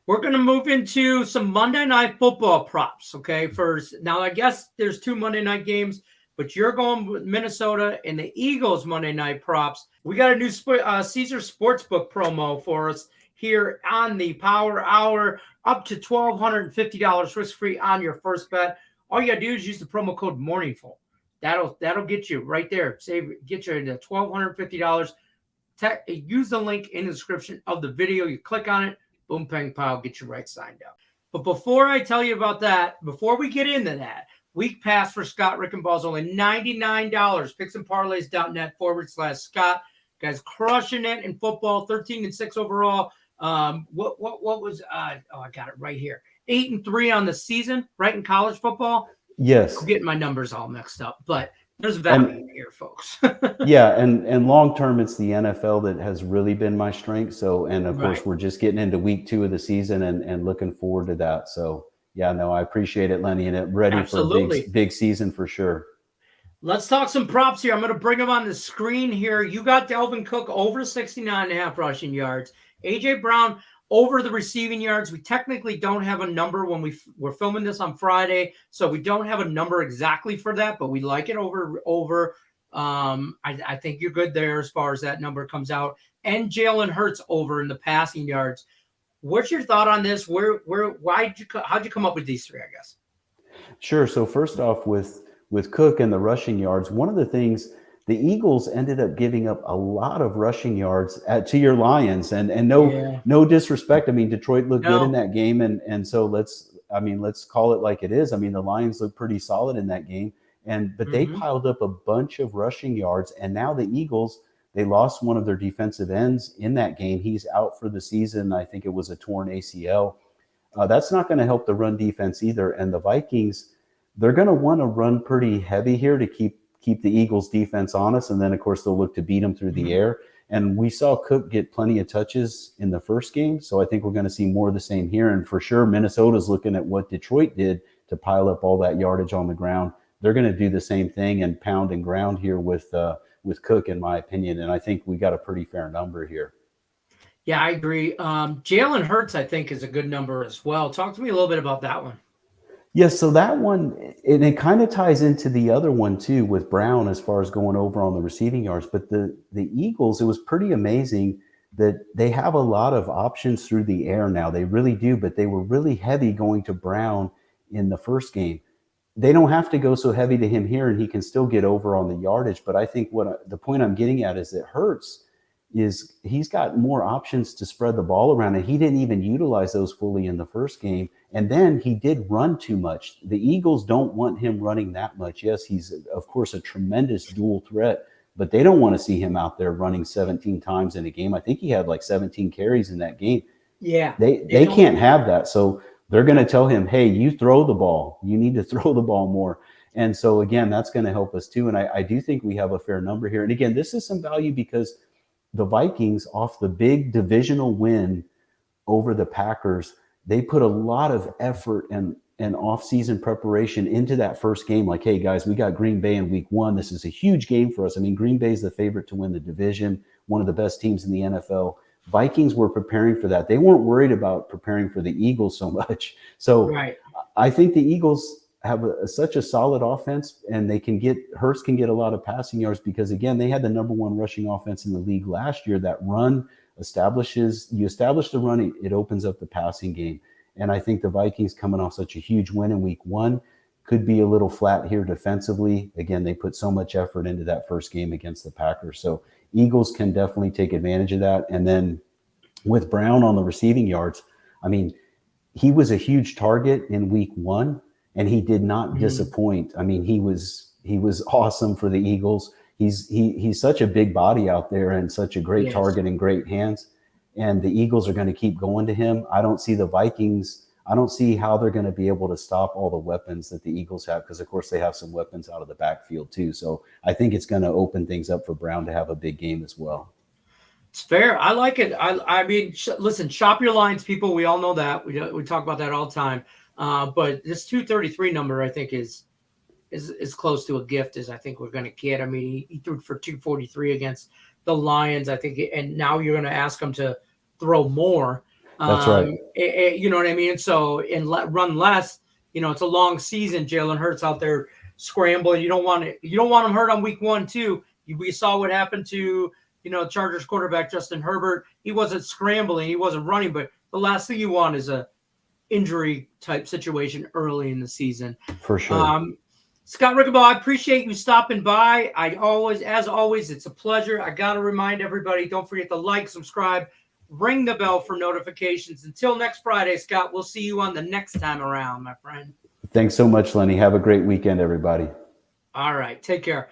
We're going to move into some Monday Night Football props, okay? First, now I guess there's 2 Monday night games, but you're going with Minnesota and the Eagles Monday night props. We got a new Caesar Sportsbook promo for us here on the Power Hour, up to $1,250 risk-free on your first bet. All you got to do is use the promo code MORNINGFUL. That'll get you right there. Get you to $1,250. Use the link in the description of the video. You click on it. Boom, pang, pow, get you right signed up. But before I tell you about that, before we get into that, week pass for Scott Rickenbach is only $99. Picksandparlays.net/Scott. Guys, crushing it in football, 13-6 overall. What was I got it right here. 8-3 on the season, right, in college football. Yes. I'm getting my numbers all mixed up, but there's value here, folks. Yeah, and long term, it's the NFL that has really been my strength. So, and of course, we're just getting into week 2 of the season and looking forward to that. So, yeah, no, I appreciate it, Lenny, and ready for a big season for sure. Let's talk some props here. I'm going to bring them on the screen here. You got Dalvin Cook over 69.5 rushing yards. A.J. Brown over the receiving yards. We technically don't have a number when we're filming this on Friday, so we don't have a number exactly for that, but we like it over. I think you're good there as far as that number comes out. And Jalen Hurts over in the passing yards. What's your thought on this? How'd you come up with these 3, I guess? Sure. So first off, with Cook and the rushing yards, one of the things, the Eagles ended up giving up a lot of rushing yards to your Lions, and no disrespect. I mean, Detroit looked good in that game, and so let's call it like it is. I mean, the Lions looked pretty solid in that game, but they piled up a bunch of rushing yards, and now the Eagles, they lost one of their defensive ends in that game. He's out for the season. I think it was a torn ACL. That's not going to help the run defense either, and the Vikings, they're going to want to run pretty heavy here to keep the Eagles defense honest. And then of course they'll look to beat them through the air. And we saw Cook get plenty of touches in the first game. So I think we're going to see more of the same here. And for sure, Minnesota's looking at what Detroit did to pile up all that yardage on the ground. They're going to do the same thing and pound and ground here with Cook, in my opinion. And I think we got a pretty fair number here. Yeah, I agree. Jalen Hurts, I think, is a good number as well. Talk to me a little bit about that one. Yes, so that one, it kind of ties into the other one too with Brown as far as going over on the receiving yards. But the Eagles, it was pretty amazing that they have a lot of options through the air now. They really do, but they were really heavy going to Brown in the first game. They don't have to go so heavy to him here, and he can still get over on the yardage. But I think the point I'm getting at is that Hurts he's got more options to spread the ball around, and he didn't even utilize those fully in the first game. And then he did run too much. The Eagles don't want him running that much. Yes, he's, of course, a tremendous dual threat, but they don't want to see him out there running 17 times in a game. I think he had like 17 carries in that game. Yeah. They can't have that. So they're going to tell him, hey, you throw the ball. You need to throw the ball more. And so, again, that's going to help us too. And I do think we have a fair number here. And again, this is some value because the Vikings, off the big divisional win over the Packers, they put a lot of effort and off-season preparation into that first game. Like, hey, guys, we got Green Bay in week 1. This is a huge game for us. I mean, Green Bay is the favorite to win the division, one of the best teams in the NFL. Vikings were preparing for that. They weren't worried about preparing for the Eagles so much. So I think the Eagles have such a solid offense, and Hurts can get a lot of passing yards because, again, they had the number 1 rushing offense in the league last year. That run establish the run, it opens up the passing game. And I think the Vikings, coming off such a huge win in week 1, could be a little flat here defensively. Again, they put so much effort into that first game against the Packers. So Eagles can definitely take advantage of that. And then with Brown on the receiving yards, I mean, he was a huge target in week 1. And he did not disappoint. I mean, he was awesome for the Eagles. He's such a big body out there and such a great target and great hands. And the Eagles are going to keep going to him. I don't see the Vikings. I don't see how they're going to be able to stop all the weapons that the Eagles have, because of course they have some weapons out of the backfield too. So I think it's going to open things up for Brown to have a big game as well. It's fair. I like it. I mean, listen, shop your lines, people. We all know that. We talk about that all the time. But this 233 number, I think, is close to a gift as I think we're going to get. I mean, he threw for 243 against the Lions, I think, and now you're going to ask him to throw more. That's right. You know what I mean? So run less. You know, it's a long season. Jalen Hurts out there scrambling. You don't want him hurt on week 1 too. We saw what happened to Chargers quarterback Justin Herbert. He wasn't scrambling, he wasn't running, but the last thing you want is a injury type situation early in the season. For sure. Scott Rickenbach, I appreciate you stopping by. As always, it's a pleasure. I got to remind everybody, don't forget to like, subscribe, ring the bell for notifications. Until next Friday, Scott, we'll see you on the next time around, my friend. Thanks so much, Lenny. Have a great weekend, everybody. All right. Take care.